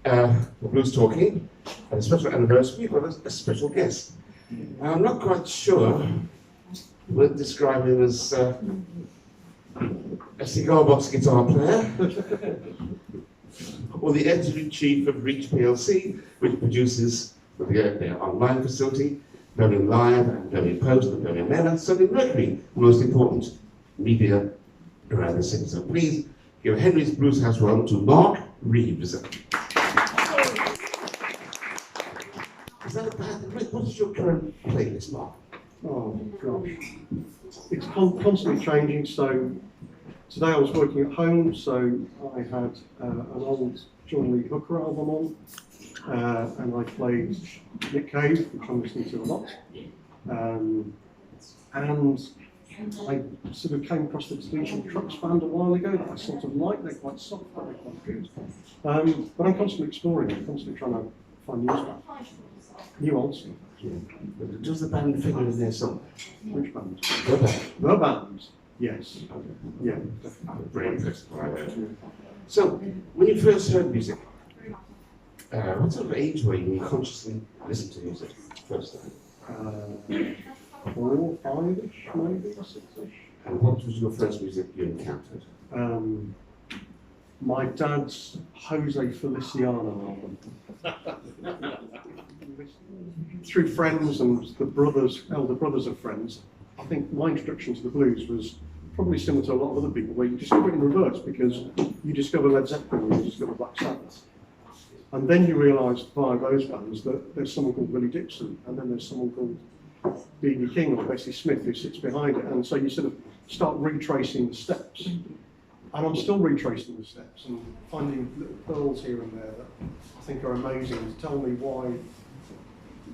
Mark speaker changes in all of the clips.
Speaker 1: for Blues Talking, and a special anniversary, we've got a special guest. I'm not quite sure we'll describe him as a cigar box guitar player, or the editor-in-chief of Reach PLC, which produces their online facility, Birmingham Live and Birmingham Post and Birmingham Mail, and certainly Mercury, the most important media around the city. So please give Henry's Blues House welcome to Marc Reeves. Is that a bad thing? What is your current playlist, Marc?
Speaker 2: Oh gosh, it's constantly changing. So today I was working at home, so I had an old John Lee Hooker album on, and I played Nick Cave, which I'm listening to a lot. And I sort of came across the Distinction Trucks band a while ago that I sort of like. They're quite soft, but they're quite good. But I'm constantly exploring. I'm constantly trying to find new stuff, new old stuff.
Speaker 1: Yeah. Does the band figure in there somewhere?
Speaker 2: Which band?
Speaker 1: The band.
Speaker 2: The band. Yes. Yeah.
Speaker 1: I'm very impressed by that. So, when you first heard music, what sort of age were you when you consciously listened to music first time?
Speaker 2: 4, 5-ish, maybe 6-ish.
Speaker 1: And what was your first music you encountered?
Speaker 2: My dad's Jose Feliciano album. Through friends and the elder brothers of friends, I think my introduction to the blues was probably similar to a lot of other people, where you discover it in reverse, because you discover Led Zeppelin and you discover Black Sabbath. And then you realise via those bands that there's someone called Willie Dixon, and then there's someone called B.B. King or Bessie Smith who sits behind it. And so you sort of start retracing the steps. And I'm still retracing the steps and finding little pearls here and there that I think are amazing to tell me why,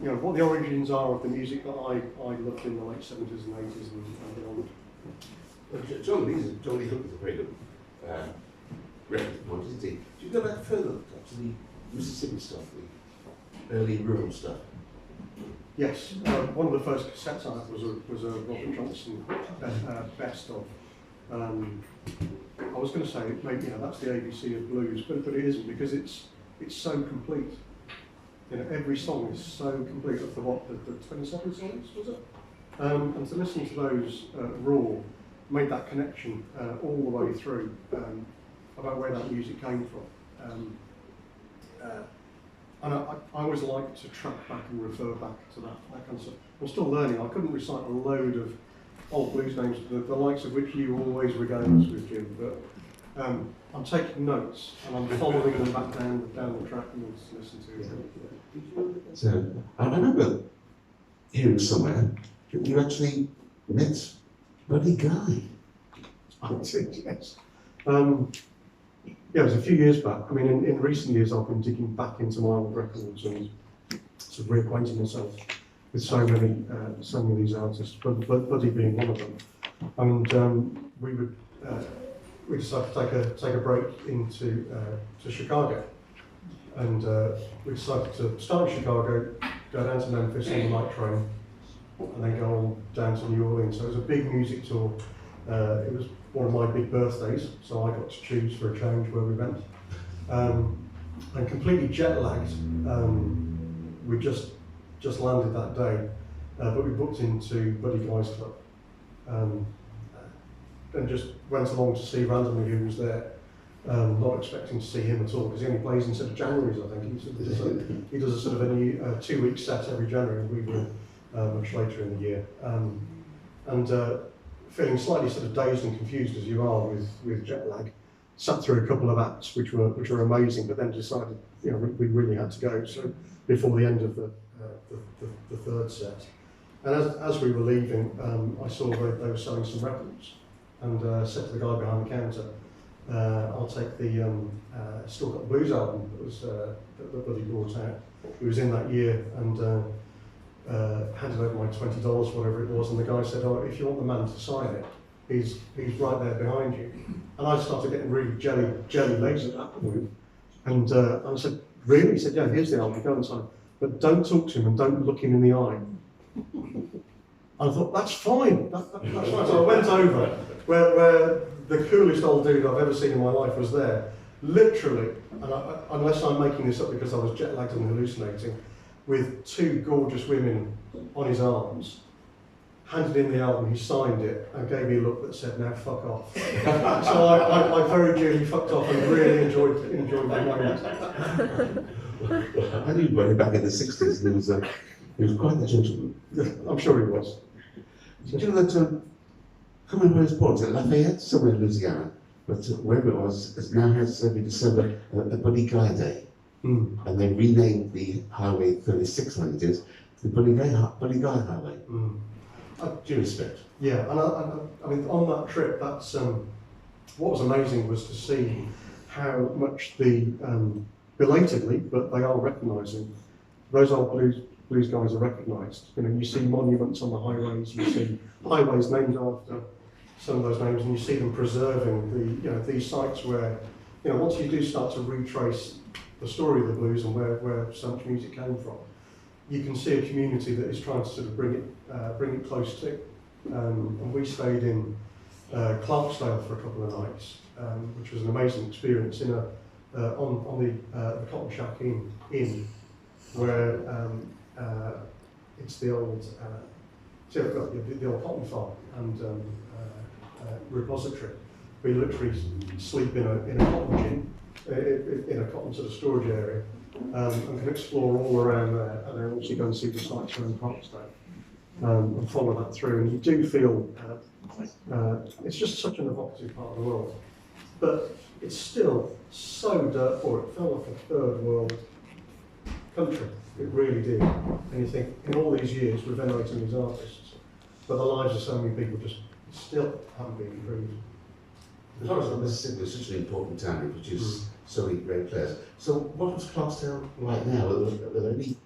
Speaker 2: you know, what the origins are of the music that I loved in the late 70s and 80s and beyond.
Speaker 1: John Lee Hooker's a very good record point, isn't he? Do you go back further to the Mississippi stuff, the early rural stuff?
Speaker 2: Yes, one of the first cassettes I had was a Robert Johnson best of. I was going to say maybe that's the ABC of blues, but it isn't, because it's so complete. You know, every song is so complete. Of the 27 songs, was it? And to listen to those raw made that connection all the way through about where that music came from. And I always like to track back and refer back to that kind of stuff. I'm still learning. I couldn't recite a load of old blues names, the likes of which you always regale us with, Jim. But I'm taking notes and I'm following them back down the track and listen to it.
Speaker 1: So I remember hearing somewhere that you actually met Buddy Guy.
Speaker 2: I did, yes. Yeah, it was a few years back. I mean, in recent years, I've been digging back into my old records and sort of reacquainting myself with so many of these artists, Buddy being one of them. And we decided to take a break into to Chicago, and we decided to start in Chicago, go down to Memphis on the night train, and then go on down to New Orleans. So it was a big music tour. It was one of my big birthdays, so I got to choose for a change where we went. And completely jet lagged. We just landed that day, but we booked into Buddy Guy's club, and just went along to see randomly who was there, not expecting to see him at all, because he only plays in sort of Januaries, I think. He does a sort of a 2-week set every January, and we were much later in the year. Feeling slightly sort of dazed and confused as you are with jet lag, sat through a couple of acts which were amazing, but then decided we really had to go. So before the end of the third set, and as we were leaving, I saw they were selling some records, and said to the guy behind the counter, "I'll take the Still Got the Blues album that was that Buddy brought out. It was in that year," and handed over my $20, whatever it was, and the guy said, "Oh, if you want the man to sign it, he's right there behind you." And I started getting really jelly legs at that point. And I said, "Really?" He said, "Yeah, here's the album, go and sign it. But don't talk to him and don't look him in the eye." And I thought, that's fine, that's fine. So I went over, where the coolest old dude I've ever seen in my life was there, literally, and unless I'm making this up because I was jet lagged and hallucinating, with two gorgeous women on his arms, handed in the album, he signed it and gave me a look that said, "Now fuck off." So I very duly fucked off and really enjoyed the moment.
Speaker 1: I knew way back in the 60s, he was quite the gentleman.
Speaker 2: I'm sure he was.
Speaker 1: Do you know that, I can't remember where it's born, is it Lafayette? Somewhere in Louisiana. But wherever it was, it now has every December a Buddy Guy Day.
Speaker 2: Mm.
Speaker 1: And they renamed the Highway 36, I think it is, the Buddy Guy Highway.
Speaker 2: Mm.
Speaker 1: Due respect.
Speaker 2: Yeah, and I mean, on that trip, that's what was amazing was to see how much the belatedly, but they are recognising those old blues guys are recognised. You know, you see monuments on the highways, you see highways named after some of those names, and you see them preserving these sites where, once you do start to retrace the story of the blues and where so much music came from, you can see a community that is trying to sort of bring it close to. And we stayed in Clarksdale for a couple of nights, which was an amazing experience in on the Cotton Shack Inn, where it's the old the old cotton farm and repository. We literally sleep in a cotton gin, in a cotton sort of storage area, and can explore all around there, and then also go and see the sites around Clarksdale, and follow that through. And you do feel it's just such an evocative part of the world, but it's still so dirt poor. It felt like a third world country. It really did. And you think, in all these years, we're venerating these artists, but the lives of so many people just still haven't been improved.
Speaker 1: As far as Mississippi is such an important town, it produces so many great players. So what was Clarksdale like now? Are there any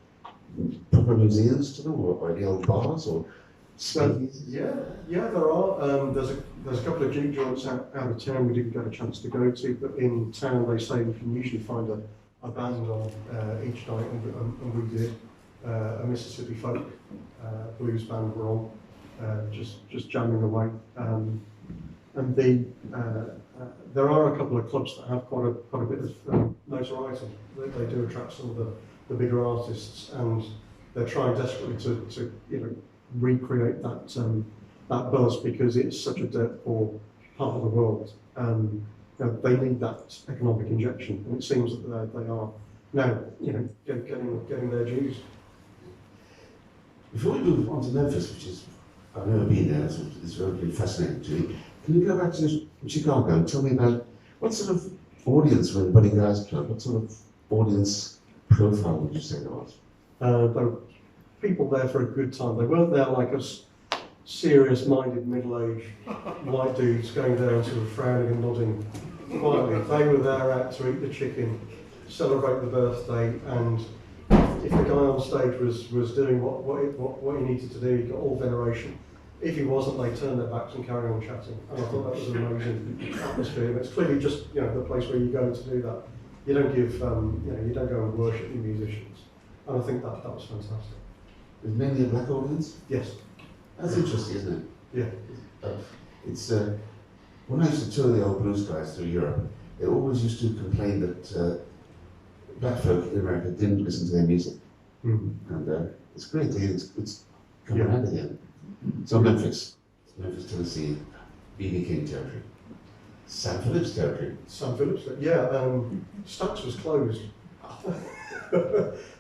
Speaker 1: proper museums to them, or any old bars, or speakeasies?
Speaker 2: Yeah, there are. There's a couple of juke joints out of town we didn't get a chance to go to, but in town they say you can usually find a band on each night, and we did. A Mississippi folk blues band were on, just jamming away. And there are a couple of clubs that have quite a bit of notoriety. They do attract some of the bigger artists, and they're trying desperately to recreate that buzz, because it's such a dirt poor part of the world. They need that economic injection, and it seems that they are now getting their dues.
Speaker 1: Before we move on to Memphis, which is, I've never been there, it's very fascinating to me. Can you go back to Chicago and tell me about what sort of audience were in Buddy Guy's Club? What sort of audience profile would you say there was?
Speaker 2: There were people there for a good time. They weren't there like us, serious-minded, middle-aged white dudes going there and sort of frowning and nodding quietly. They were there out to eat the chicken, celebrate the birthday, and if the guy on stage was doing what he needed to do, he got all veneration. If he wasn't, they turned their backs and carried on chatting. And I thought that was an amazing atmosphere. And it's clearly just the place where you go to do that. You don't give you don't go and worship your musicians. And I think that was fantastic.
Speaker 1: Was mainly a black audience?
Speaker 2: Yes.
Speaker 1: That's interesting, isn't it?
Speaker 2: Yeah.
Speaker 1: It's when I used to tour the old blues guys through Europe, they always used to complain that black folk in America didn't listen to their music. And it's great to hear it's coming out again. So Memphis, Tennessee, B.B. King territory, Sam Phillips territory.
Speaker 2: Sam Phillips, yeah. Stax was closed,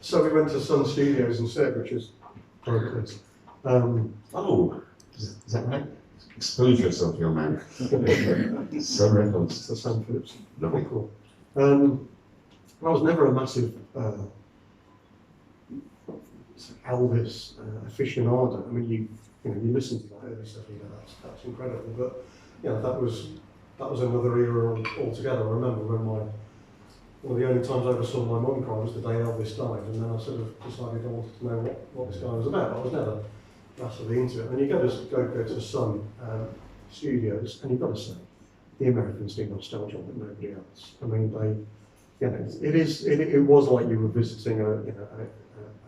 Speaker 2: so we went to Sun Studios instead, which is private.
Speaker 1: Is that right? Expose yourself, young man. Sun Records.
Speaker 2: So Sam Phillips.
Speaker 1: Lovely.
Speaker 2: Cool. I was never a massive Elvis aficionado. I mean, you listen to that early stuff, that's incredible. But that was another era altogether. I remember when one of the only times I ever saw my mum cry was the day Elvis died, and then I sort of decided I wanted to know what this guy was about. I was never massively into it. And you go to Sun Studios, and you've got to say, the Americans do nostalgia like nobody else. I mean, it was like you were visiting a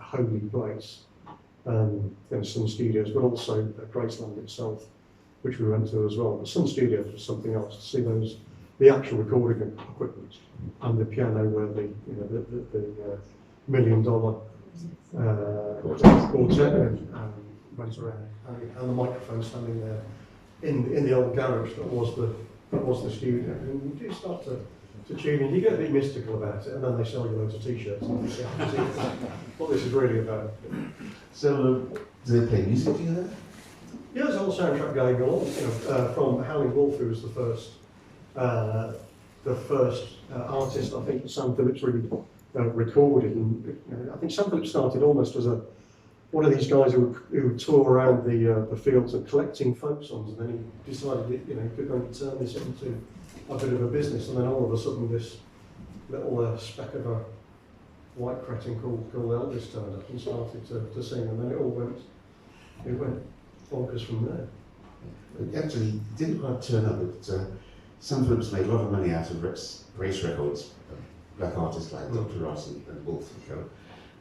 Speaker 2: holy place. Sun Studios, but also Graceland itself, which we went to as well. But Sun Studios was something else. To see the actual recording equipment, and the piano were the $1 million quartet, went around, and the microphone standing there in the old garage that was the studio. And you do start to tune in. You get a bit mystical about it, and then they sell you loads of t-shirts and you see what this is really about.
Speaker 1: So, do they play music to you there?
Speaker 2: Yeah, there's a whole soundtrack going on. From Howling Wolf, who was the first artist I think that Sam Phillips really recorded. And I think Sam Phillips started almost as one of these guys who would tour around the fields and collecting folk songs, and then he decided he could go and turn this into a bit of a business, and then all of a sudden this little speck of a white cretin called Elvis turned up and started to sing, and then it went bonkers from there.
Speaker 1: It actually didn't quite turn up, but Sam Phillips made a lot of money out of race records, black artists like Dr. Ross and Wolf and Co.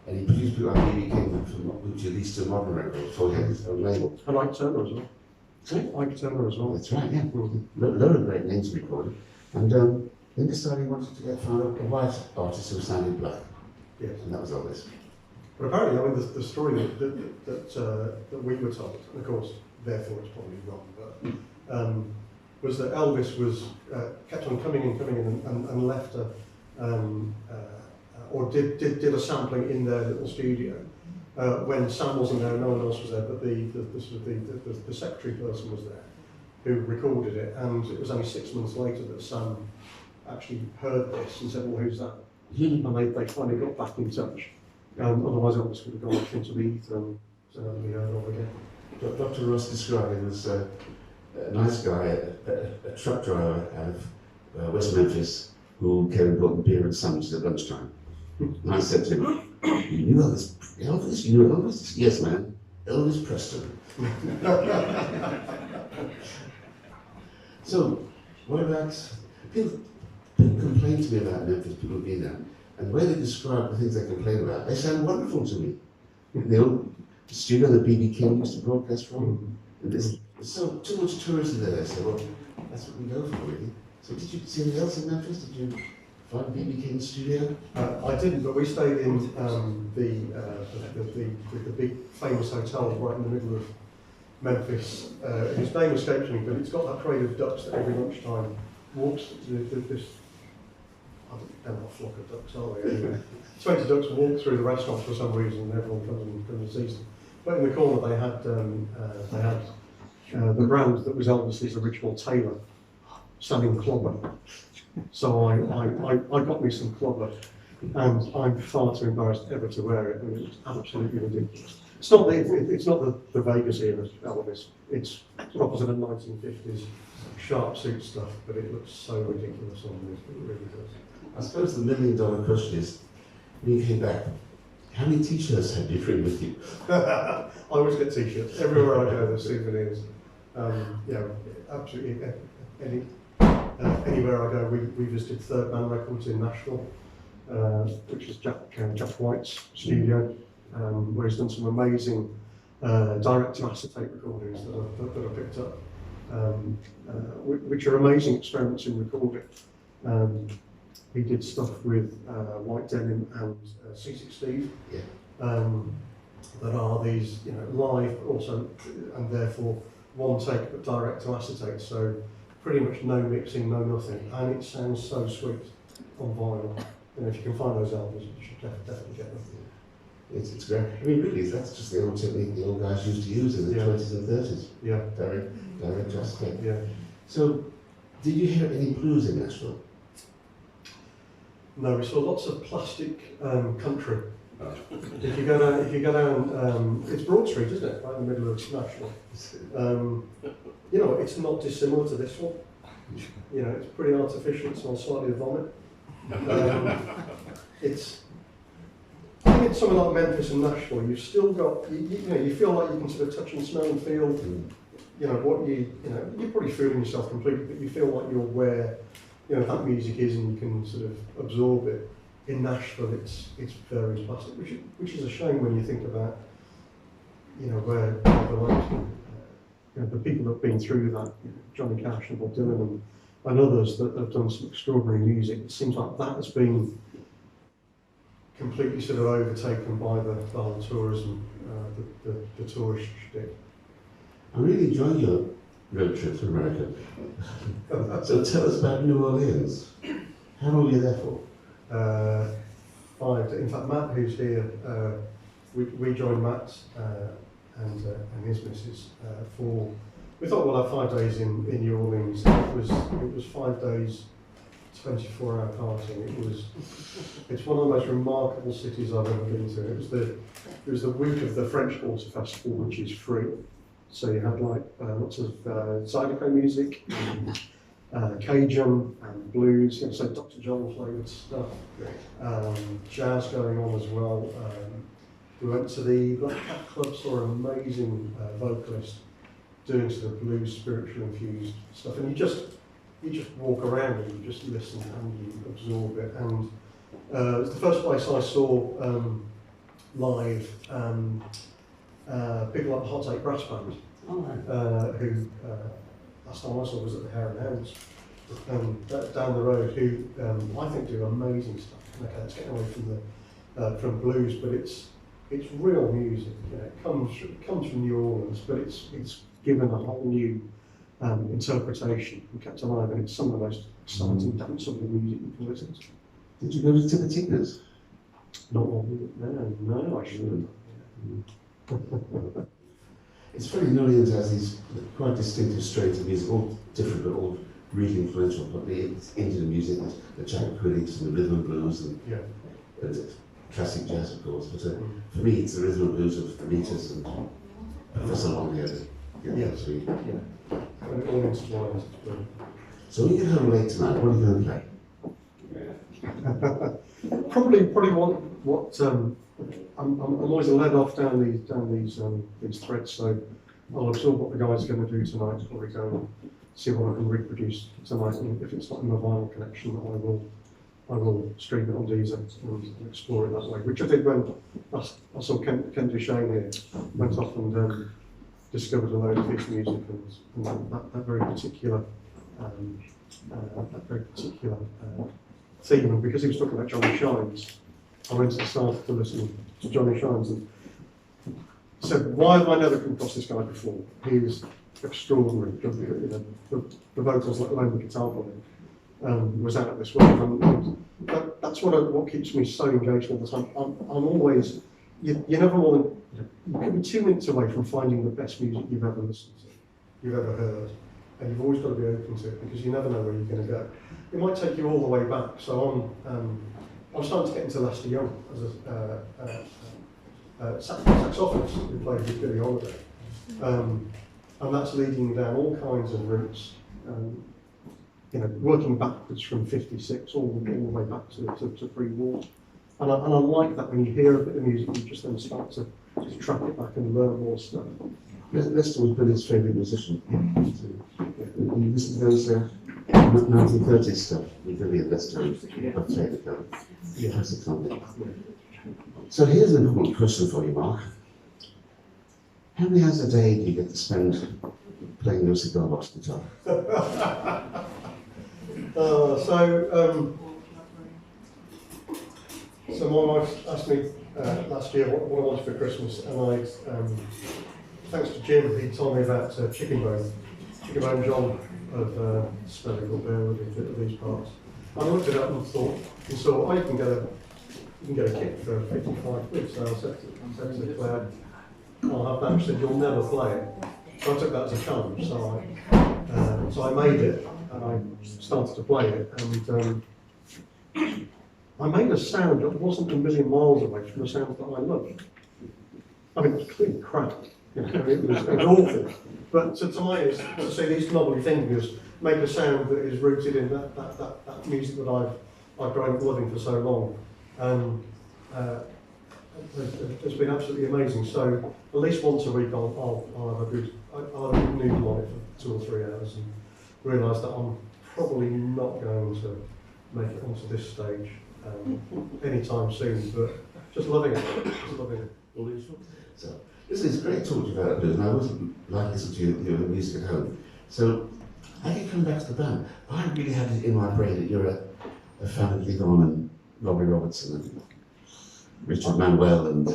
Speaker 1: And he produced people like B.B. King from which released to modern records before he had his own label.
Speaker 2: And Ike Turner as well.
Speaker 1: Sorry?
Speaker 2: Ike Turner as well.
Speaker 1: That's right, yeah. Load of great names recorded. And then decided he wanted to find a white artist who sounded black.
Speaker 2: Yes.
Speaker 1: And that was Elvis.
Speaker 2: But apparently, I mean, the story that we were told, and of course, therefore it's probably wrong, but was that Elvis kept on coming in and left or did a sampling in their little studio when Sam wasn't there, no one else was there, but the secretary person was there who recorded it, and it was only 6 months later that Sam actually heard this and said, "Well, who's that?" And they finally got back in touch. Otherwise, Elvis would have gone off into the ether and so never be heard of again.
Speaker 1: Dr. Ross described him as a nice guy, a truck driver out of West Memphis, who came and brought the beer and sandwiches at lunchtime. And I said to him, "You knew Elvis? Elvis? You knew Elvis?" "Yes, man. Elvis Preston." So, what about people complain to me about Memphis, people who've been there, and where they describe the things they complain about, they sound wonderful to me. The old studio that B.B. King used to broadcast from, and there's so too much tourism there. So, well, that's what we go for, really. So, did you see anything else in Memphis? Did you find B.B. King's studio?
Speaker 2: I didn't, but we stayed in the big famous hotel right in the middle of Memphis. His name escapes me, but it's got that parade of ducks that every lunchtime walks this. I don't know what flock of ducks are they anyway. 20 ducks walk through the restaurant for some reason, and everyone comes and sees them. But in the corner they had the brand that was Elvis's original tailor selling clobber. So I got me some clobber, and I'm far too embarrassed ever to wear it. I mean, it's absolutely ridiculous. It's not the Vegas era Elvis. It's proper sort of 1950s sharp suit stuff, but it looks so ridiculous on this. It really does.
Speaker 1: I suppose the $1 million question is, when you came back, how many t-shirts had you bring with you?
Speaker 2: I always get t-shirts. Everywhere I go, there's souvenirs. Absolutely. Anywhere I go, we visited Third Man Records in Nashville, which is Jack White's studio, where he's done some amazing direct-to-acetate recordings that I picked up, which are amazing experiments in recording. He did stuff with White Denim and C6 Steve, that are these, live, but also, and therefore one take but direct to acetate. So pretty much no mixing, no nothing, and it sounds so sweet on vinyl. And if you can find those albums, you should definitely get them.
Speaker 1: It's great. I mean, really, that's just the old technique the old guys used to use in the 20s and 30s.
Speaker 2: Yeah.
Speaker 1: Direct to acetate.
Speaker 2: Yeah.
Speaker 1: So, did you hear any blues in Nashville?
Speaker 2: No, we saw lots of plastic country. If you go down, it's Broad Street, isn't it? Right in the middle of Nashville. It's not dissimilar to this one. It's pretty artificial. It smells slightly of vomit. I think it's somewhere like Memphis and Nashville. You've still got, you feel like you can sort of touch and smell and feel, you're probably fooling yourself completely, but you feel like you're where, that music is, and you can sort of absorb it. In Nashville, it's very plastic, which is a shame when you think about, where the likes of, the people that have been through that, Johnny Cash and Bob Dylan and others that have done some extraordinary music. It seems like that has been completely sort of overtaken by the whole tourism, the tourist shtick.
Speaker 1: I really enjoy your road trip to America. So tell us about New Orleans. How long were you there for?
Speaker 2: 5 days. In fact, Matt, who's here, we joined Matt and his missus for. We thought we'll have 5 days in New Orleans. It was 5 days, 24-hour party. It's one of the most remarkable cities I've ever been to. It was the week of the French Quarter Festival, which is free. So you had like lots of zydeco music, Cajun and blues, so Dr. John flavoured stuff, jazz going on as well. We went to the Black Cat Club, saw an amazing vocalist doing sort of blues, spiritual infused stuff, and you just walk around and you just listen and you absorb it. And it was the first place I saw live people like the Hot Eight Brass Band, who last time I saw was at the Hare and Hounds down the road, who I think do amazing stuff. Okay, it's getting away from blues, but it's real music. It comes from New Orleans, but it's given a whole new interpretation and kept alive, and it's some of the most exciting danceable music you can listen to.
Speaker 1: Did you go to Timbatinas?
Speaker 2: Not one, no, I shouldn't.
Speaker 1: It's funny, New Orleans has these quite distinctive strains of music, all different but all really influential. But the Indian music, the Chakras and the rhythm and blues, and classic jazz, of course. But for me, it's the rhythm and blues of Anita's and Professor Longhead.
Speaker 2: Yes. And it all intertwines.
Speaker 1: So when you get home late tonight, what are you going to play?
Speaker 2: Probably what I'm always led off down these threads, so I'll absorb what the guys are going to do tonight. Probably go and see what I can reproduce tonight, and if it's not in my vinyl connection, I will stream it on Deezer and explore it that way. Which I did when I saw Kent Duchesne here, went off and discovered a load of his music and that very particular theme. And because he was talking about Johnny Shines, I went and started to listen to Johnny Shines and said, why have I never come across this guy before? He was extraordinary. The vocals, let alone the guitar playing, was out of this world. And that's what keeps me so engaged all the time. I'm always, you're never more than, you could be 2 minutes away from finding the best music you've ever listened to, you've ever heard. And you've always got to be open to it because you never know where you're going to go. It might take you all the way back. So I'm starting to get into Lester Young as a saxophonist who played with Billie Holiday. And that's leading down all kinds of routes, working backwards from 56 all the way back to pre-war. And I like that when you hear a bit of music, you just then start to track it back and learn more stuff.
Speaker 1: Lester was Billy's favourite musician. You listen to those 1930s stuff with Billy and Lester, classic something. So here's an important question for you, Mark. How many hours a day do you get to spend playing your cigar box guitar?
Speaker 2: So my wife asked me last year what I wanted for Christmas, and thanks to Jim, he told me about Chicken Bone John of Spelling or Bearwood of these parts. I looked it up and thought, oh, you can get a kit for 55 quid. So I said to Claire, I'll have that. She said, you'll never play it. So I took that as a challenge. So I made it and I started to play it, and I made a sound that wasn't a million miles away from the sound that I loved. I mean, it was clean crap. It was awful. But to my ears, to see these knobbly fingers make a sound that is rooted in that music that I've grown up loving for so long, it's been absolutely amazing. So at least once a week I'll have a good noodle on it for 2 or 3 hours and realise that I'm probably not going to make it onto this stage anytime soon, but just loving it.
Speaker 1: So this is great talking about blues, and I would like to listen to your music at home. So I can come back to the band. I really had it in my brain that you're a fan of Lee Vaughan and Robbie Robertson and Richard Manuel and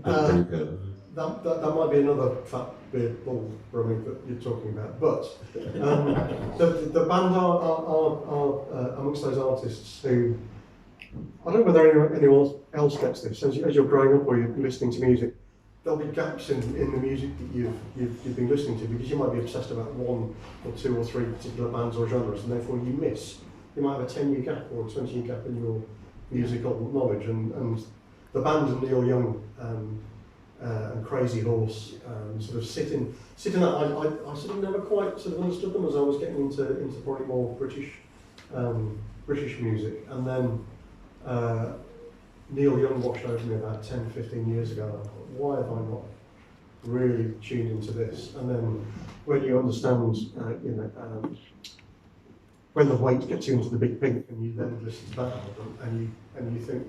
Speaker 1: Danko.
Speaker 2: That might be another fat beard bull rumming that you're talking about, but the band are amongst those artists who, I don't know whether anyone else gets this, as you're growing up or you're listening to music, there'll be gaps in the music that you've been listening to, because you might be obsessed about one or two or three particular bands or genres, and therefore you might have a 10-year gap or a 20-year gap in your musical knowledge, and the band and Neil Young and Crazy Horse sort of sit in that. I sort of never quite sort of understood them as I was getting into probably more British music, and then Neil Young washed over me about 10, 15 years ago. I thought, why have I not really tuned into this? And then when you understand, when the weight gets you into the Big Pink, and you then listen to that album, and you think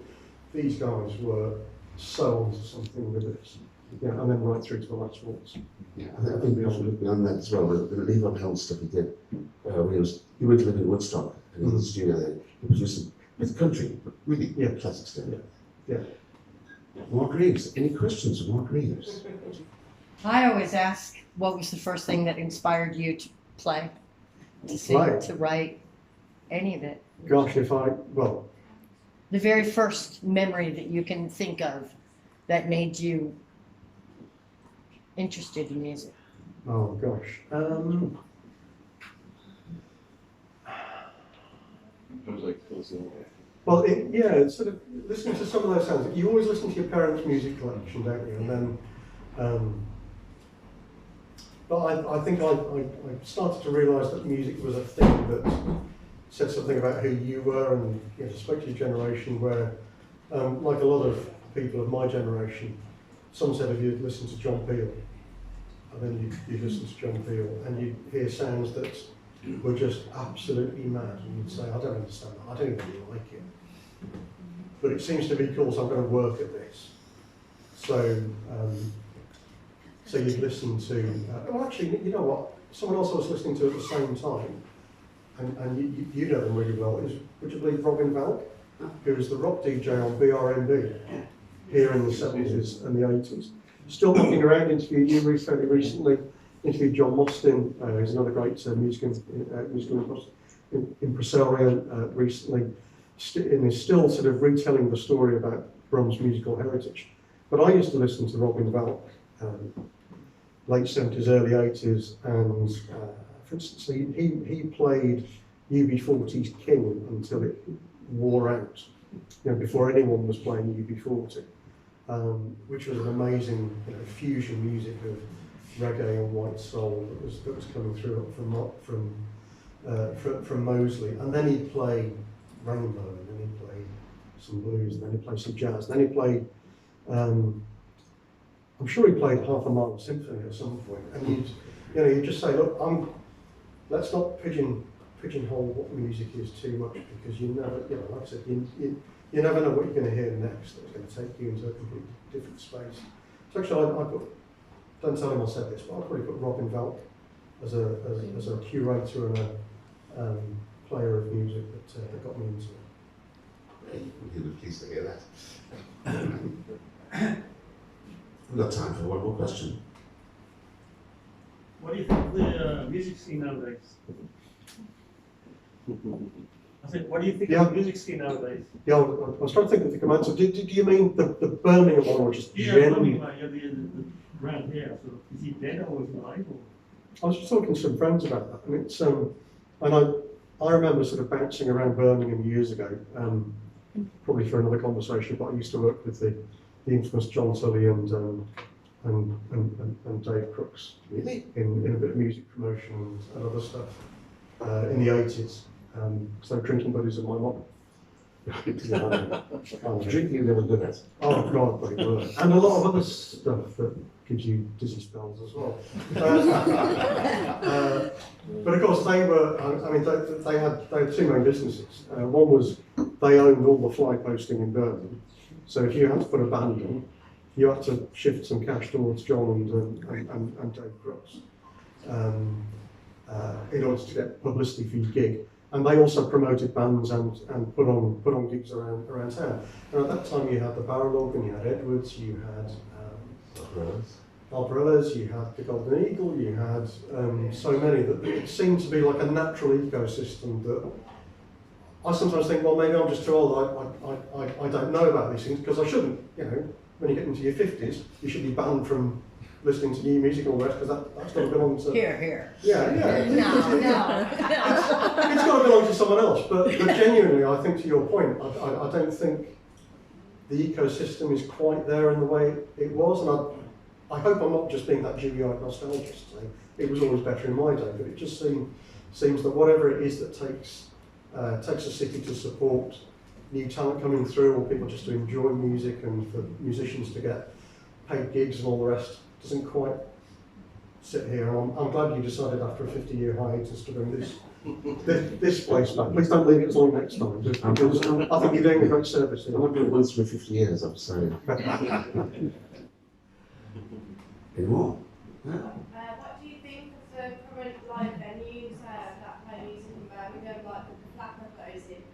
Speaker 2: these guys were so onto something with this, and then right through to the last waltz.
Speaker 1: Yeah, I think we often look beyond that as well. The Lee Van Helm stuff he did, he went to live in Woodstock, and in the studio there, he produced with country, but really classic stuff.
Speaker 2: Yeah.
Speaker 1: Marc Reeves, any questions for Marc Reeves?
Speaker 3: I always ask, what was the first thing that inspired you to play, to sing, to write, any of it?
Speaker 2: Gosh,
Speaker 3: the very first memory that you can think of that made you interested in music.
Speaker 2: Oh gosh. Well, it's sort of listening to some of those sounds. You always listen to your parents' music collection, don't you? And then, but I think I started to realise that music was a thing that said something about who you were, and spoke to your generation. Where, like a lot of people of my generation, some said if you'd listen to John Peel, and then you listen to John Peel, and you hear sounds that were just absolutely mad, and you'd say, I don't understand that, I don't really like it, but it seems to be cool, so I'm going to work at this. So you'd listen to, well actually, you know what, someone else I was listening to at the same time, and you know them really well, would you believe Robin Valk, who was the rock DJ on BRMB here in the 70s and the 80s. Still looking around, interviewed you fairly recently, interviewed John Mostyn, who's another great musical impresario recently, and is still sort of retelling the story about Brum's musical heritage. But I used to listen to Robin Valk, late 70s, early 80s, and for instance, he played UB40's King until it wore out, before anyone was playing UB40. Which was an amazing fusion music of reggae and white soul that was coming through from Moseley, and then he'd play Rainbow, and then he'd play some blues, and then he'd play some jazz, and then he played. I'm sure he played Half a Mile Symphony at some point, and you'd just say, look, let's not pigeonhole what music is too much, because you never, like I said, you never know what you're going to hear next that's going to take you into a completely different space. So actually, don't tell him I said this, but I'd probably put Robin Valk as a curator and a player of music that got me into it.
Speaker 1: He was pleased to hear that. We've got time for one more question.
Speaker 4: What do you think of the music scene nowadays? I said, what do you think of the music scene nowadays?
Speaker 2: Yeah, I was trying to think of the command. So do you mean the Birmingham one, or just generally?
Speaker 4: Yeah, the ground here. So is he dead or is he alive?
Speaker 2: I was just talking to some friends about that, and it's and I remember sort of bouncing around Birmingham years ago, probably for another conversation. But I used to work with the infamous John Tully and Dave Crooks,
Speaker 1: really, in
Speaker 2: a bit of music promotion and other stuff in the 80s. Because they were drinking buddies of my mum.
Speaker 1: Drinking they were good at.
Speaker 2: Oh God, they were. And a lot of other stuff that gives you dizzy spells as well. But of course they were, they had two main businesses. One was they owned all the fly posting in Birmingham. So if you had to put a band on, you had to shift some cash towards John and Dave Crooks. in order to get publicity for your gig. And they also promoted bands and put on gigs around town. And at that time you had the Barrelog, and you had Edwards, you had Barbarellas, you had the Golden Eagle, you had so many that it seemed to be like a natural ecosystem that I sometimes think, well, maybe I'm just too old, I don't know about these things, because I shouldn't, you know, when you get into your 50s, you should be banned from listening to new music and all the rest, because that's got to belong to...
Speaker 3: Here.
Speaker 2: Yeah.
Speaker 3: No.
Speaker 2: It's got to belong to someone else, but genuinely, I think to your point, I don't think the ecosystem is quite there in the way it was, and I hope I'm not just being that dewy-eyed nostalgist saying it was always better in my day, but it just seems that whatever it is that takes a city to support new talent coming through, or people just to enjoy music and for musicians to get paid gigs and all the rest, doesn't quite sit here. I'm glad you decided after a 50-year hiatus to bring this place back. Please don't leave it as long next time, just because I think you're doing a great service.
Speaker 1: I've been once for 50 years, I'm sorry. Any more? Yeah.
Speaker 5: What do you think of the current live venues that play music in Birmingham, like the Flapper closing?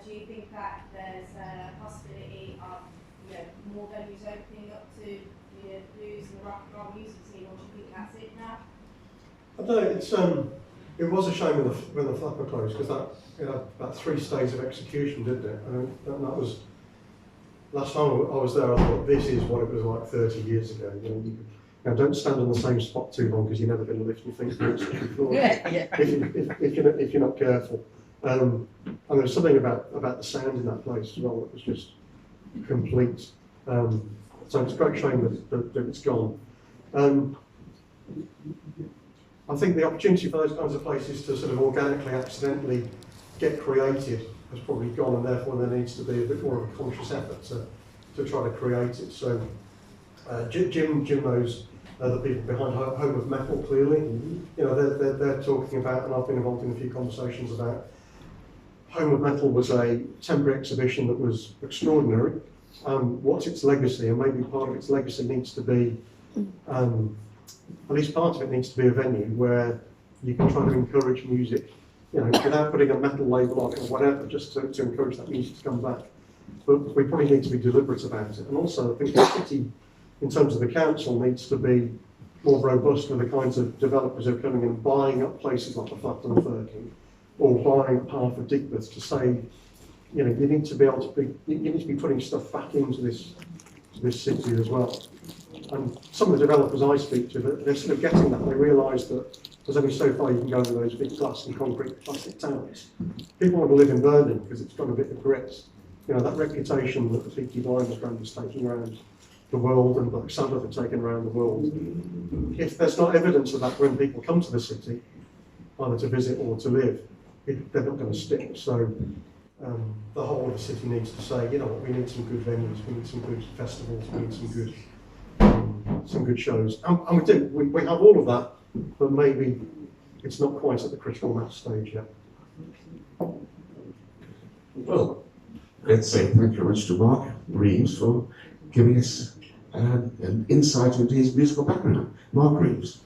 Speaker 5: Do you think that there's a possibility of more venues opening up to blues and rock and roll music scene, or do you think that's it now?
Speaker 2: I don't know, it was a shame when the Flapper closed, because that about 3 stays of execution, didn't it? That was, last time I was there, I thought this is what it was like 30 years ago. Don't stand on the same spot too long, because you're never going to lift your feet from the floor if you're not careful. And there was something about the sound in that place as well that was just complete. So it's a great shame that it's gone. I think the opportunity for those kinds of places to sort of organically, accidentally get created has probably gone, and therefore there needs to be a bit more of a conscious effort to try to create it. So Jim knows the people behind Home of Metal, clearly. They're talking about, and I've been involved in a few conversations about, Home of Metal was a temporary exhibition that was extraordinary. What's its legacy? And maybe part of its legacy needs to be, at least part of it needs to be a venue where you can try to encourage music, without putting a metal label on it or whatever, just to encourage that music to come back. But we probably need to be deliberate about it. And also, I think the city, in terms of the council, needs to be more robust with the kinds of developers who are coming and buying up places like the Flapper and Firkin, or buying up half of Digbeth, to say, you need to be able to you need to be putting stuff back into this city as well. And some of the developers I speak to, they're sort of getting that. They realise that there's only so far you can go with those big glass and concrete plastic towns. People want to live in Birmingham because it's got a bit of grit. That reputation that the Peaky Blinders brand is taking around the world, and Black Sabbath are taking around the world. If there's not evidence of that when people come to the city, either to visit or to live, they're not going to stick. So the whole of the city needs to say, we need some good venues, we need some good festivals, we need some good shows. And we do. We have all of that, but maybe it's not quite at the critical mass stage yet.
Speaker 1: Well, let's say thank you very much to Marc Reeves for giving us an insight into his musical background. Marc Reeves.